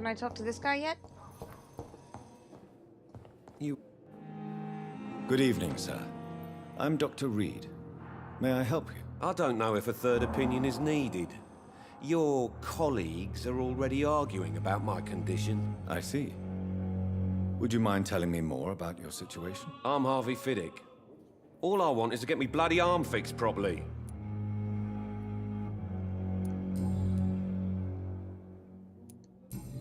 Can I talk to this guy yet? Good evening, sir. I'm Dr. Reed. May I help you? I don't know if a third opinion is needed. Your colleagues are already arguing about my condition. I see. Would you mind telling me more about your situation? I'm Harvey Fiddick. All I want is to get me bloody arm fixed properly.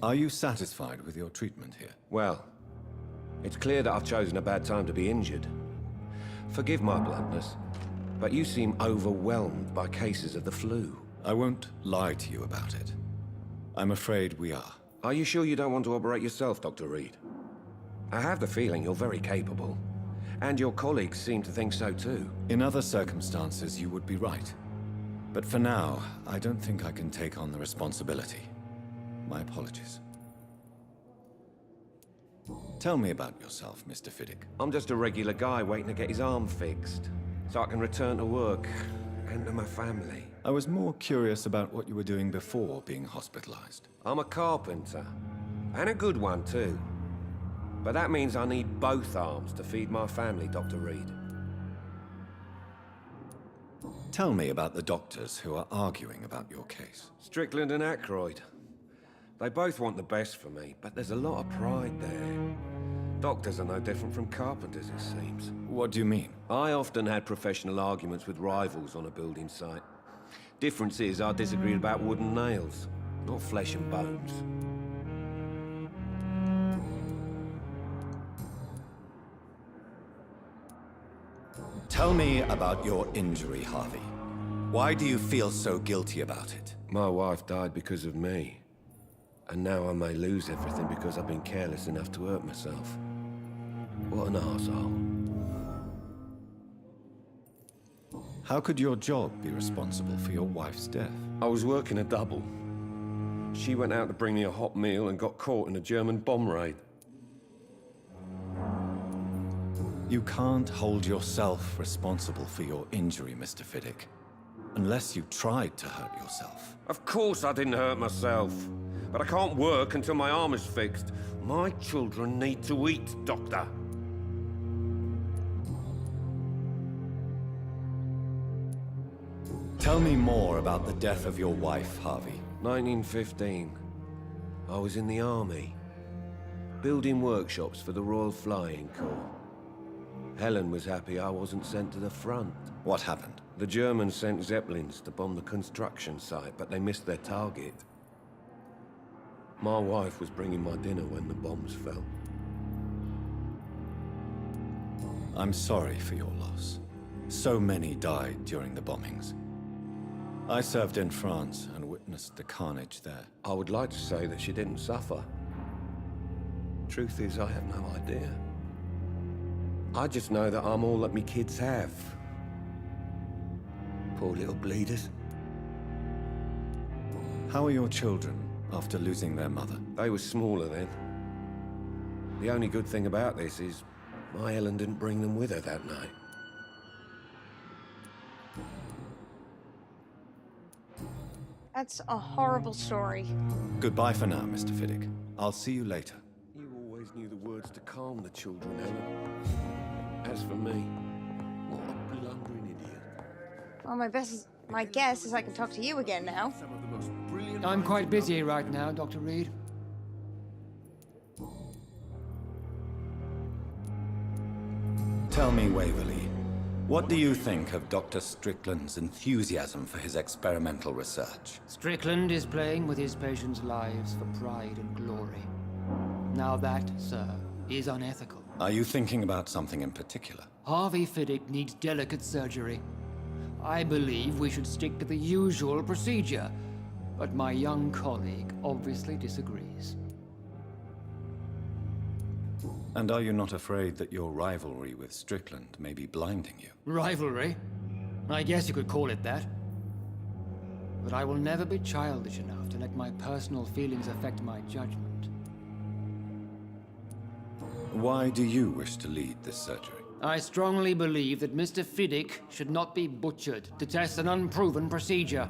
Are you satisfied with your treatment here? Well, it's clear that I've chosen a bad time to be injured. Forgive my bluntness, but you seem overwhelmed by cases of the flu. I won't lie to you about it. I'm afraid we are. Are you sure you don't want to operate yourself, Dr. Reed? I have the feeling you're very capable, and your colleagues seem to think so too. In other circumstances, you would be right. But for now, I don't think I can take on the responsibility. My apologies. Tell me about yourself, Mr. Fiddick. I'm just a regular guy waiting to get his arm fixed, so I can return to work and to my family. I was more curious about what you were doing before being hospitalized. I'm a carpenter, and a good one too. But that means I need both arms to feed my family, Dr. Reed. Tell me about the doctors who are arguing about your case. Strickland and Aykroyd. They both want the best for me, but there's a lot of pride there. Doctors are no different from carpenters, it seems. What do you mean? I often had professional arguments with rivals on a building site. Difference is I disagreed about wooden nails, not flesh and bones. Tell me about your injury, Harvey. Why do you feel so guilty about it? My wife died because of me. And now I may lose everything because I've been careless enough to hurt myself. What an arsehole. How could your job be responsible for your wife's death? I was working a double. She went out to bring me a hot meal and got caught in a German bomb raid. You can't hold yourself responsible for your injury, Mr. Fiddick. Unless you tried to hurt yourself. Of course I didn't hurt myself. But I can't work until my arm is fixed. My children need to eat, Doctor. Tell me more about the death of your wife, Harvey. 1915. I was in the army, building workshops for the Royal Flying Corps. Helen was happy I wasn't sent to the front. What happened? The Germans sent Zeppelins to bomb the construction site, but they missed their target. My wife was bringing my dinner when the bombs fell. I'm sorry for your loss. So many died during the bombings. I served in France and witnessed the carnage there. I would like to say that she didn't suffer. Truth is, I have no idea. I just know that I'm all that me kids have. Poor little bleeders. How are your children after losing their mother? They were smaller then. The only good thing about this is my Helen didn't bring them with her that night. That's a horrible story. Goodbye for now, Mr. Fiddick. I'll see you later. You always knew the words to calm the children, Helen. As for me, what a blundering idiot. Well, my guess is I can talk to you again now. I'm quite busy right now, Dr. Reed. Tell me, Waverly, what do you think of Dr. Strickland's enthusiasm for his experimental research? Strickland is playing with his patients' lives for pride and glory. Now that, sir, is unethical. Are you thinking about something in particular? Harvey Fiddick needs delicate surgery. I believe we should stick to the usual procedure, but my young colleague obviously disagrees. And are you not afraid that your rivalry with Strickland may be blinding you? Rivalry? I guess you could call it that. But I will never be childish enough to let my personal feelings affect my judgment. Why do you wish to lead this surgery? I strongly believe that Mr. Fiddick should not be butchered to test an unproven procedure.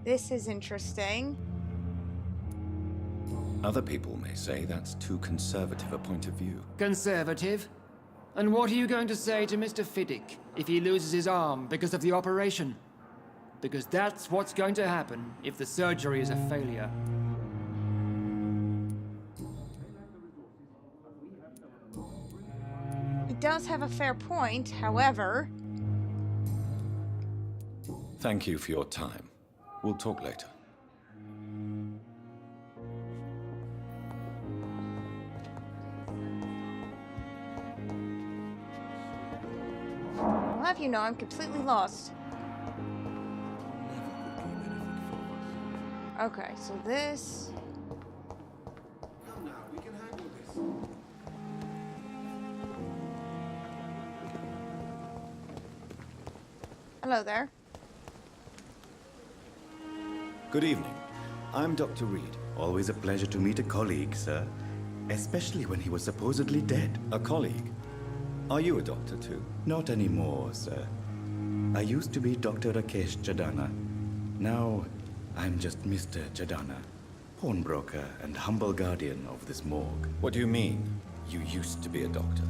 This is interesting. Other people may say that's too conservative a point of view. Conservative? And what are you going to say to Mr. Fiddick if he loses his arm because of the operation? Because that's what's going to happen if the surgery is a failure. He does have a fair point, however. Thank you for your time. We'll talk later. I'll have you know I'm completely lost. Okay, so this... Hello there. Good evening. I'm Dr. Reed. Always a pleasure to meet a colleague, sir. Especially when he was supposedly dead. A colleague? Are you a doctor too? Not anymore, sir. I used to be Dr. Rakesh Chadana. Now, I'm just Mr. Chadana, pawnbroker and humble guardian of this morgue. What do you mean, you used to be a doctor?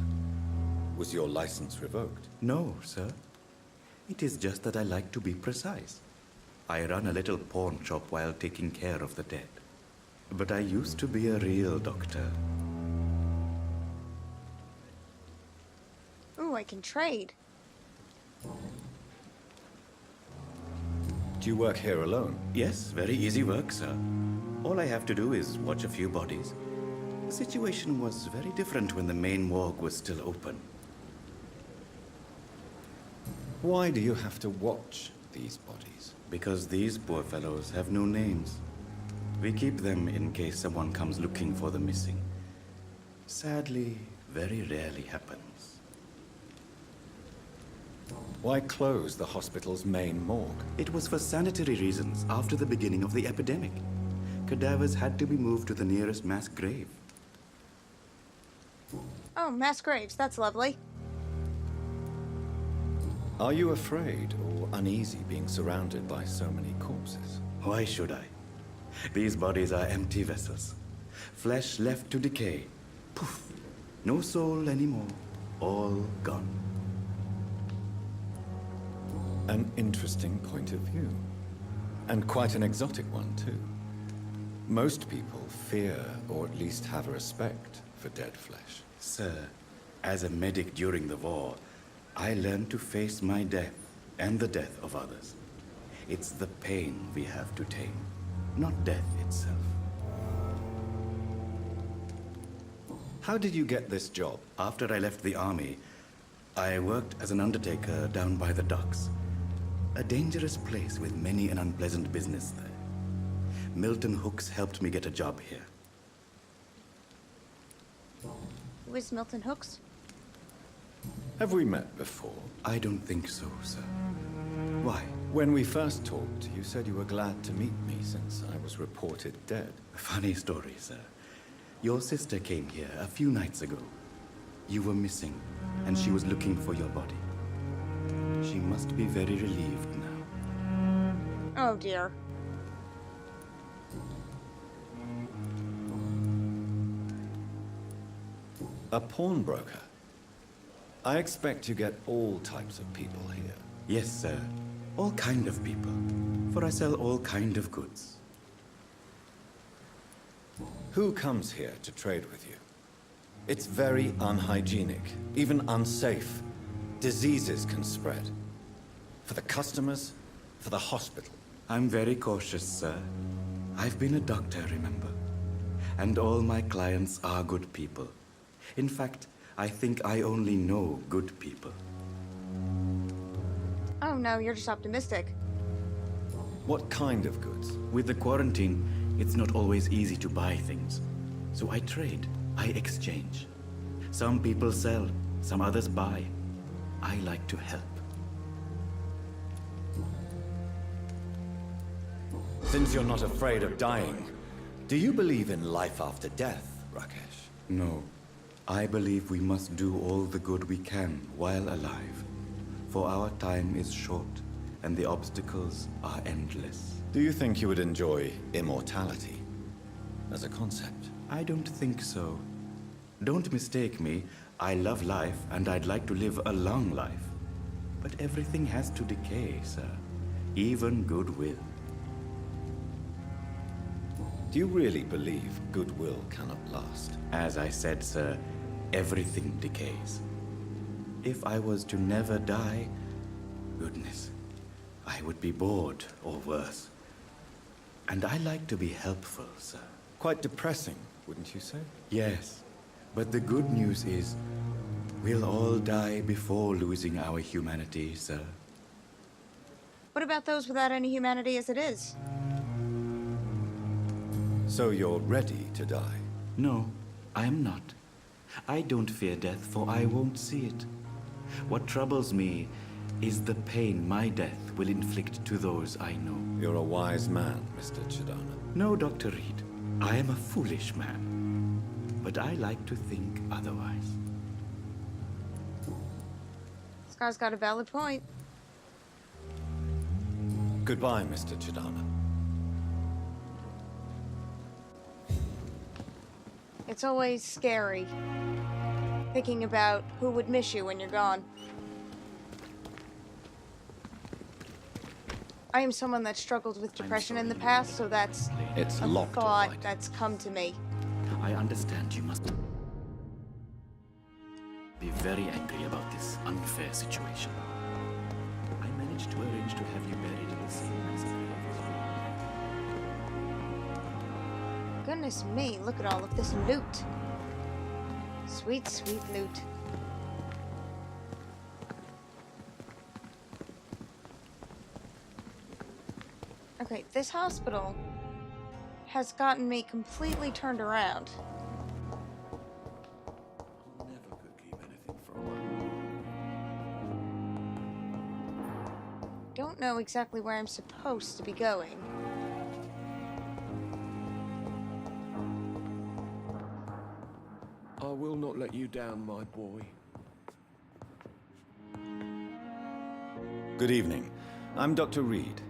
Was your license revoked? No, sir. It is just that I like to be precise. I run a little pawn shop while taking care of the dead. But I used to be a real doctor. Ooh, I can trade. Do you work here alone? Yes, very easy work, sir. All I have to do is watch a few bodies. The situation was very different when the main morgue was still open. Why do you have to watch these bodies? Because these poor fellows have no names. We keep them in case someone comes looking for the missing. Sadly, very rarely happens. Why close the hospital's main morgue? It was for sanitary reasons after the beginning of the epidemic. Cadavers had to be moved to the nearest mass grave. Oh, mass graves, that's lovely. Are you afraid or uneasy being surrounded by so many corpses? Why should I? These bodies are empty vessels. Flesh left to decay. Poof. No soul anymore. All gone. An interesting point of view. And quite an exotic one, too. Most people fear, or at least have a respect, for dead flesh. Sir, as a medic during the war, I learned to face my death and the death of others. It's the pain we have to tame, not death itself. How did you get this job? After I left the army, I worked as an undertaker down by the docks. A dangerous place with many an unpleasant business there. Milton Hooks helped me get a job here. Who is Milton Hooks? Have we met before? I don't think so, sir. Why? When we first talked, you said you were glad to meet me since I was reported dead. Funny story, sir. Your sister came here a few nights ago. You were missing, and she was looking for your body. She must be very relieved now. Oh dear. A pawnbroker? I expect you get all types of people here. Yes, sir. All kind of people. For I sell all kind of goods. Who comes here to trade with you? It's very unhygienic, even unsafe. Diseases can spread. For the customers, for the hospital. I'm very cautious, sir. I've been a doctor, remember? And all my clients are good people. In fact, I think I only know good people. Oh no, you're just optimistic. What kind of goods? With the quarantine, it's not always easy to buy things. So I trade, I exchange. Some people sell, some others buy. I like to help. Since you're not afraid of dying, do you believe in life after death, Rakesh? No. I believe we must do all the good we can while alive. For our time is short, and the obstacles are endless. Do you think you would enjoy immortality as a concept? I don't think so. Don't mistake me. I love life, and I'd like to live a long life. But everything has to decay, sir. Even goodwill. Do you really believe goodwill cannot last? As I said, sir, everything decays. If I was to never die, goodness, I would be bored or worse. And I like to be helpful, sir. Quite depressing, wouldn't you say? Yes, but the good news is, we'll all die before losing our humanity, sir. What about those without any humanity as it is? So you're ready to die? No, I am not. I don't fear death, for I won't see it. What troubles me is the pain my death will inflict to those I know. You're a wise man, Mr. Chidana. No, Dr. Reed. I am a foolish man. But I like to think otherwise. This guy's got a valid point. Goodbye, Mr. Chidana. It's always scary thinking about who would miss you when you're gone. I am someone that struggled with depression in the past, so that's It's a locked, all thought right. that's come to me. I understand you must be very angry about this unfair situation. I managed to arrange to have you buried in the same as Goodness me, look at all of this loot. Sweet, sweet loot. Okay, this hospital has gotten me completely turned around. Never could keep anything from Don't know exactly where I'm supposed to be going. I will not let you down, my boy. Good evening. I'm Dr. Reed.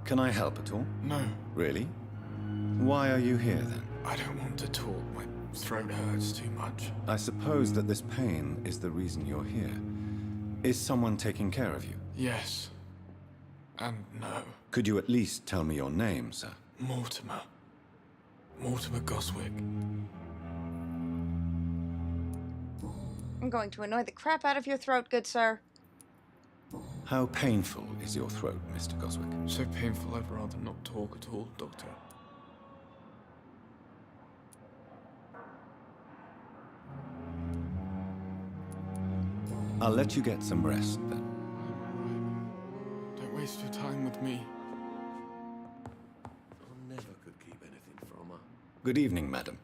Can I help at all? No, Really? Why are you here then? I don't want to talk. My throat hurts too much. I suppose that this pain is the reason you're here. Is someone taking care of you? Yes. And no. Could you at least tell me your name, sir? Mortimer. Mortimer Goswick. I'm going to annoy the crap out of your throat, good sir. How painful is your throat, Mr. Goswick? So painful I'd rather not talk at all, Doctor. I'll let you get some rest then. Don't waste your time with me. I never could keep anything from her. Good evening, madam.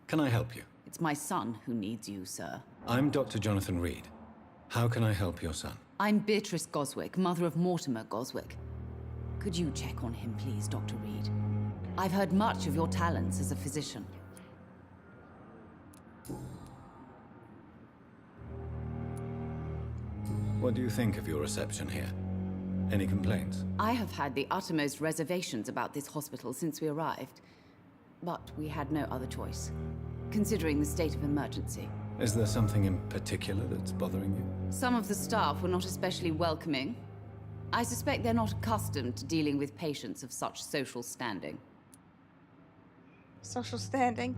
Can I help you? It's my son who needs you, sir. I'm Dr. Jonathan Reed. How can I help your son? I'm Beatrice Goswick, mother of Mortimer Goswick. Could you check on him, please, Dr. Reed? I've heard much of your talents as a physician. What do you think of your reception here? Any complaints? I have had the uttermost reservations about this hospital since we arrived. But we had no other choice, considering the state of emergency. Is there something in particular that's bothering you? Some of the staff were not especially welcoming. I suspect they're not accustomed to dealing with patients of such social standing. Social standing.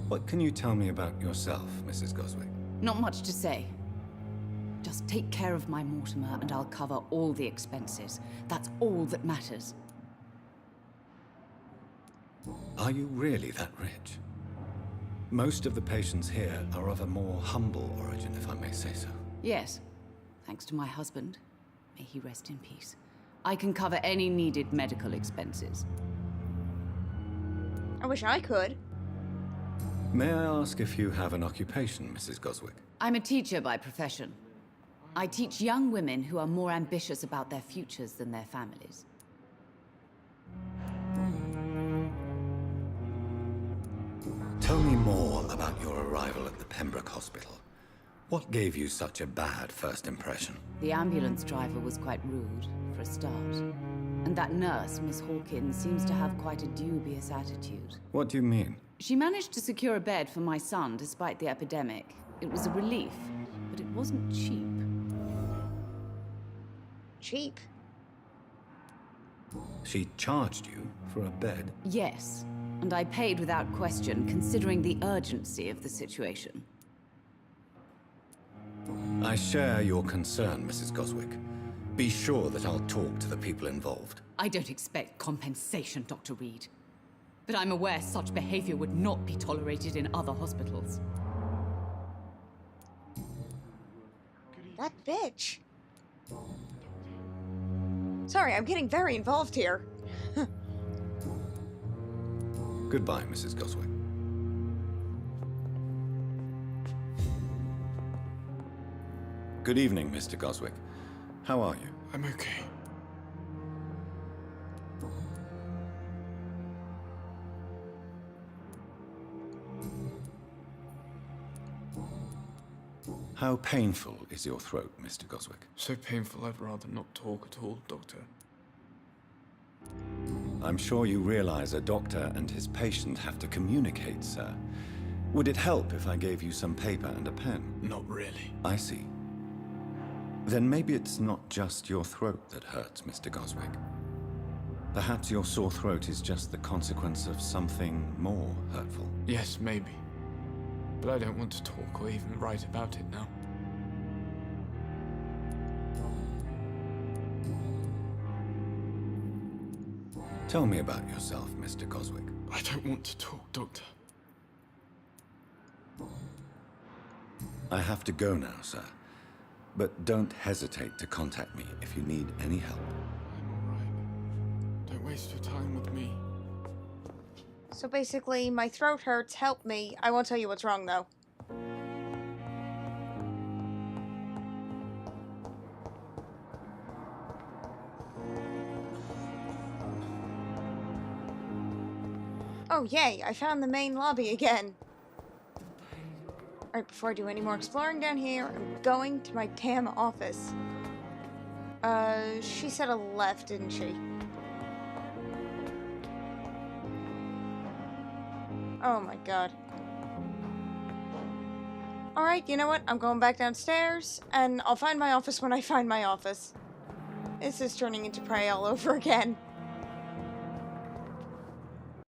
What can you tell me about yourself, Mrs. Goswick? Not much to say. Just take care of my Mortimer and I'll cover all the expenses. That's all that matters. Are you really that rich? Most of the patients here are of a more humble origin, if I may say so. Yes, thanks to my husband. May he rest in peace. I can cover any needed medical expenses. I wish I could. May I ask if you have an occupation, Mrs. Goswick? I'm a teacher by profession. I teach young women who are more ambitious about their futures than their families. Tell me more about your arrival at the Pembroke Hospital. What gave you such a bad first impression? The ambulance driver was quite rude, for a start. And that nurse, Miss Hawkins, seems to have quite a dubious attitude. What do you mean? She managed to secure a bed for my son despite the epidemic. It was a relief, but it wasn't cheap. Cheap? She charged you for a bed? Yes, and I paid without question, considering the urgency of the situation. I share your concern, Mrs. Goswick. Be sure that I'll talk to the people involved. I don't expect compensation, Dr. Reed. But I'm aware such behavior would not be tolerated in other hospitals. That bitch. Sorry, I'm getting very involved here. Goodbye, Mrs. Goswick. Good evening, Mr. Goswick. How are you? I'm okay. How painful is your throat, Mr. Goswick? So painful I'd rather not talk at all, Doctor. I'm sure you realize a doctor and his patient have to communicate, sir. Would it help if I gave you some paper and a pen? Not really. I see. Then maybe it's not just your throat that hurts, Mr. Goswick. Perhaps your sore throat is just the consequence of something more hurtful. Yes, maybe. But I don't want to talk or even write about it now. Tell me about yourself, Mr. Goswick. I don't want to talk, Doctor. I have to go now, sir. But don't hesitate to contact me if you need any help. I'm all right. Don't waste your time with me. So basically, my throat hurts, help me. I won't tell you what's wrong, though. Oh, yay, I found the main lobby again. Alright, before I do any more exploring down here, I'm going to my damn office. She said a left, didn't she? Oh my god. Alright, you know what? I'm going back downstairs, and I'll find my office when I find my office. This is turning into Prey all over again.